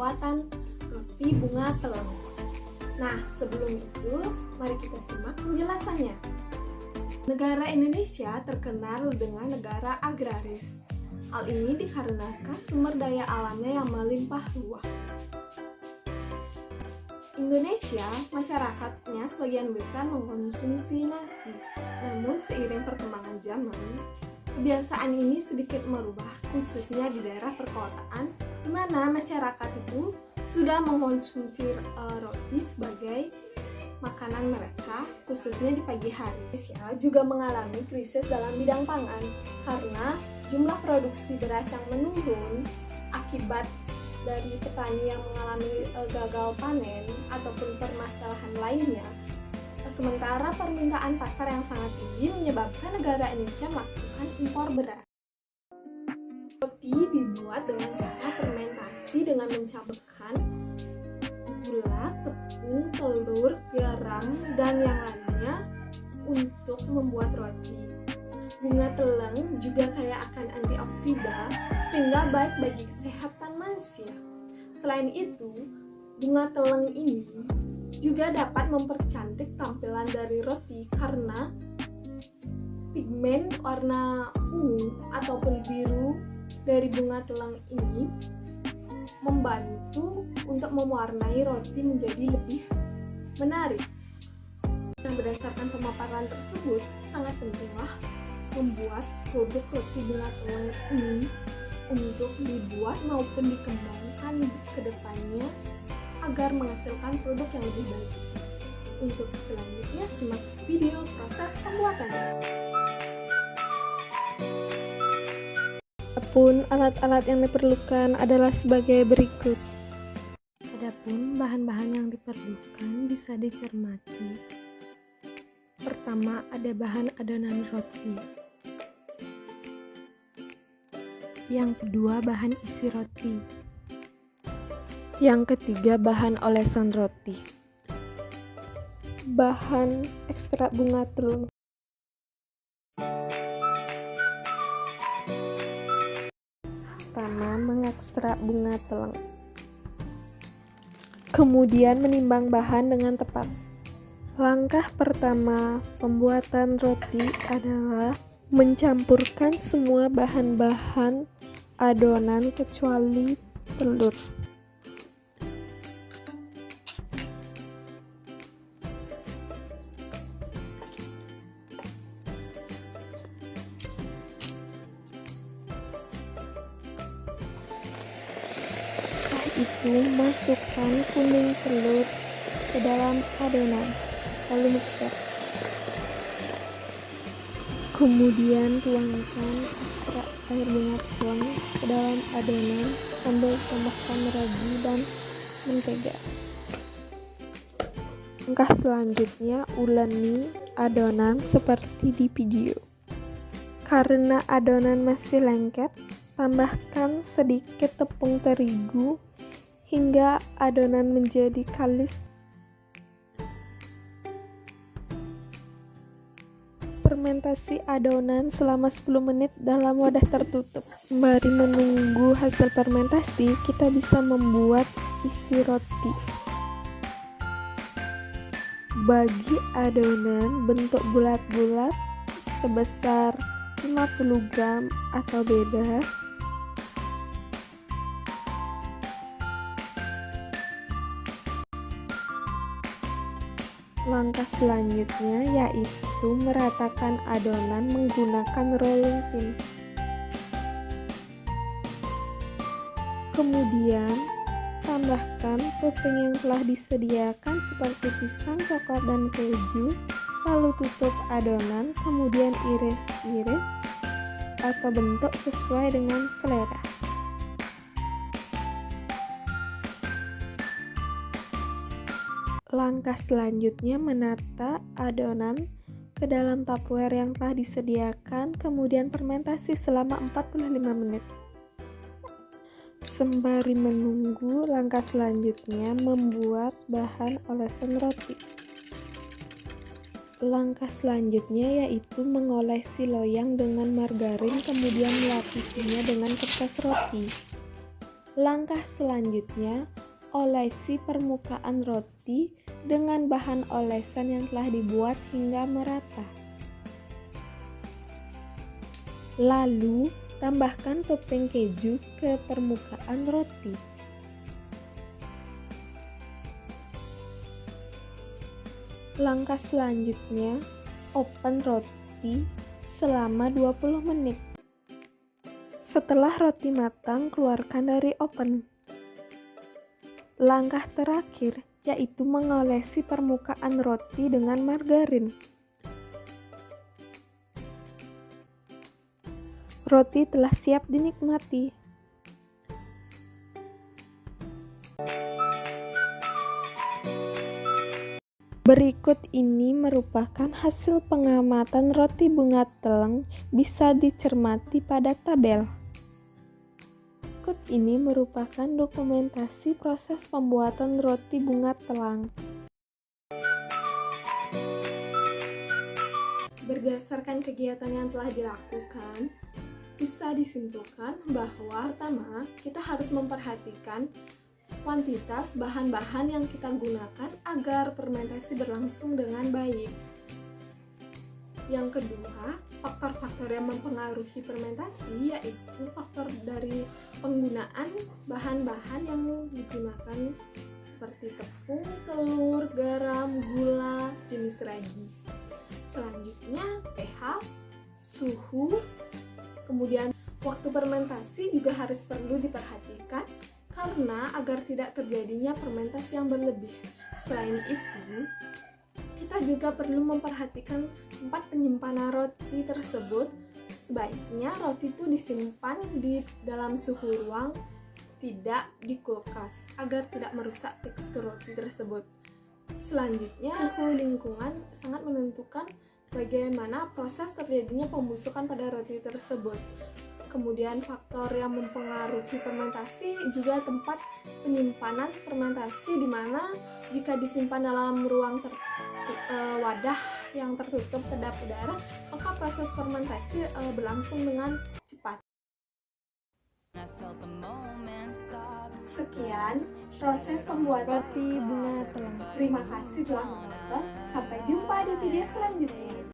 pembuatan roti bunga teleng. Nah, sebelum itu, mari kita simak penjelasannya. Negara Indonesia terkenal dengan negara agraris. Hal ini dikarenakan sumber daya alamnya yang melimpah ruah. Indonesia, masyarakatnya sebagian besar mengkonsumsi nasi. Namun seiring perkembangan zaman, kebiasaan ini sedikit merubah, khususnya di daerah perkotaan, di mana masyarakat itu sudah mengkonsumsi roti sebagai makanan mereka, khususnya di pagi hari. Indonesia juga mengalami krisis dalam bidang pangan karena jumlah produksi beras yang menurun akibat dari petani yang mengalami gagal panen ataupun permasalahan lainnya. Sementara permintaan pasar yang sangat tinggi menyebabkan negara Indonesia melakukan impor beras. Roti dibuat dengan cara fermentasi dengan mencampurkan gula, tepung, telur, garam, dan yang lainnya untuk membuat roti. Bunga teleng juga kaya akan antioksidan sehingga baik bagi kesehatan manusia. Selain itu, bunga teleng ini juga dapat mempercantik tampilan dari roti karena pigmen warna ungu ataupun biru dari bunga teleng ini membantu untuk mewarnai roti menjadi lebih menarik. Nah, berdasarkan pemaparan tersebut, sangat pentinglah membuat produk roti bunga teleng ini untuk dibuat maupun dikembangkan ke depannya agar menghasilkan produk yang lebih baik. Untuk selanjutnya, simak video proses pembuatannya. Adapun alat-alat yang diperlukan adalah sebagai berikut. Adapun bahan-bahan yang diperlukan bisa dicermati. Pertama, ada bahan adonan roti. Yang kedua, bahan isi roti. Yang ketiga, bahan olesan roti. Bahan ekstrak bunga teleng. Pertama, mengekstrak bunga teleng. Kemudian menimbang bahan dengan tepat. Langkah pertama pembuatan roti adalah mencampurkan semua bahan-bahan adonan kecuali telur. Setelah itu, masukkan kuning telur ke dalam adonan, lalu mixer. Kemudian tuangkan ekstrak air bunga teleng ke dalam adonan sambil tambahkan ragi dan mentega. Langkah selanjutnya, uleni adonan seperti di video. Karena adonan masih lengket, tambahkan sedikit tepung terigu hingga adonan menjadi kalis. Fermentasi adonan selama 10 menit dalam wadah tertutup. Sembari menunggu hasil fermentasi, kita bisa membuat isi roti. Bagi adonan bentuk bulat-bulat sebesar 50 gram atau bebas. Langkah selanjutnya yaitu meratakan adonan menggunakan rolling pin. Kemudian tambahkan topping yang telah disediakan seperti pisang, coklat, dan keju. Lalu tutup adonan, kemudian iris-iris atau bentuk sesuai dengan selera. Langkah selanjutnya menata adonan ke dalam tupperware yang telah disediakan, kemudian fermentasi selama 45 menit. Sembari menunggu, langkah selanjutnya membuat bahan olesan roti. Langkah selanjutnya yaitu mengolesi loyang dengan margarin, kemudian melapisinya dengan kertas roti. Langkah selanjutnya, olesi permukaan roti dengan bahan olesan yang telah dibuat hingga merata. Lalu, tambahkan topping keju ke permukaan roti. Langkah selanjutnya, oven roti selama 20 menit. Setelah roti matang, keluarkan dari oven. Langkah terakhir yaitu mengolesi permukaan roti dengan margarin. Roti telah siap dinikmati. Berikut ini merupakan hasil pengamatan roti bunga telang, bisa dicermati pada tabel. Berikut ini merupakan dokumentasi proses pembuatan roti bunga telang. Berdasarkan kegiatan yang telah dilakukan, bisa disimpulkan bahwa pertama, kita harus memperhatikan kuantitas bahan-bahan yang kita gunakan agar fermentasi berlangsung dengan baik. Yang kedua, faktor-faktor yang mempengaruhi fermentasi yaitu faktor dari penggunaan bahan-bahan yang digunakan seperti tepung, telur, garam, gula, jenis ragi. Selanjutnya pH, suhu, kemudian waktu fermentasi juga harus perlu diperhatikan karena agar tidak terjadinya fermentasi yang berlebih. Selain itu, kita juga perlu memperhatikan tempat penyimpanan roti tersebut. Sebaiknya roti itu disimpan di dalam suhu ruang, tidak di kulkas, agar tidak merusak tekstur roti tersebut. Selanjutnya, suhu lingkungan sangat menentukan bagaimana proses terjadinya pembusukan pada roti tersebut. Kemudian faktor yang mempengaruhi fermentasi juga tempat penyimpanan fermentasi, di mana jika disimpan dalam ruang wadah yang tertutup kedap udara, maka proses fermentasi berlangsung dengan cepat. Sekian proses pembuatan Roti bunga telang. Terima kasih telah menonton. Sampai jumpa di video selanjutnya.